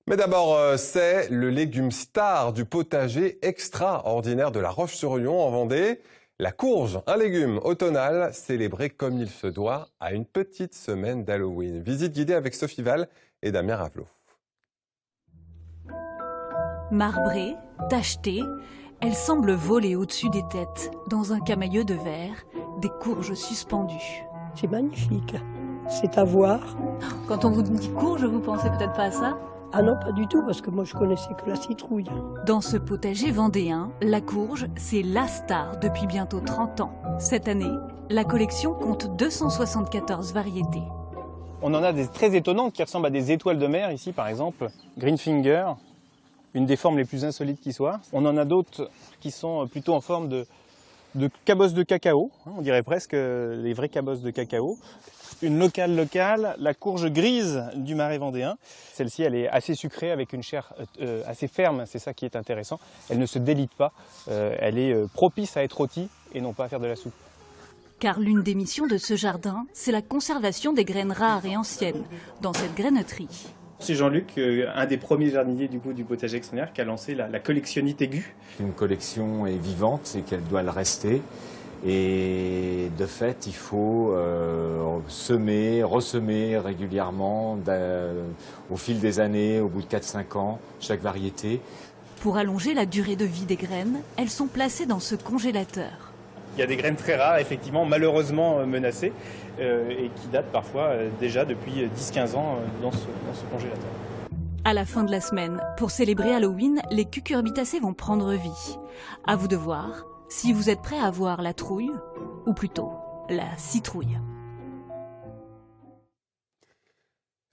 Mais d'abord, c'est le légume star du potager extraordinaire de La Roche-sur-Yon en Vendée. La courge, un légume automnal célébré comme il se doit à une petite semaine d'Halloween. Visite guidée avec Sophie Val et Damien Ravelot. Marbrée, tachetée, elle semble voler au-dessus des têtes. Dans un camailleux de verre, des courges suspendues. C'est magnifique, c'est à voir. Quand on vous dit courge, vous pensez peut-être pas à ça? Ah non, pas du tout, parce que moi je connaissais que la citrouille. Dans ce potager vendéen, la courge, c'est la star depuis bientôt 30 ans. Cette année, la collection compte 274 variétés. On en a des très étonnantes qui ressemblent à des étoiles de mer, ici par exemple, Greenfinger, une des formes les plus insolites qui soit. On en a d'autres qui sont plutôt en forme de cabosses de cacao, on dirait presque les vrais cabosses de cacao. Une locale, la courge grise du Marais vendéen. Celle-ci, elle est assez sucrée avec une chair assez ferme, c'est ça qui est intéressant. Elle ne se délite pas, elle est propice à être rôtie et non pas à faire de la soupe. Car l'une des missions de ce jardin, c'est la conservation des graines rares et anciennes dans cette graineterie. C'est Jean-Luc, un des premiers jardiniers du potager extraordinaire, qui a lancé la collectionnite aiguë. Une collection est vivante, c'est qu'elle doit le rester. Et de fait, il faut semer, ressemer régulièrement au fil des années, au bout de 4-5 ans, chaque variété. Pour allonger la durée de vie des graines, elles sont placées dans ce congélateur. Il y a des graines très rares, effectivement, malheureusement menacées, et qui datent parfois déjà depuis 10-15 ans dans ce congélateur. À la fin de la semaine, pour célébrer Halloween, les cucurbitacées vont prendre vie. À vous de voir si vous êtes prêt à voir la trouille, ou plutôt la citrouille.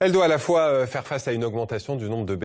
Elle doit à la fois faire face à une augmentation du nombre de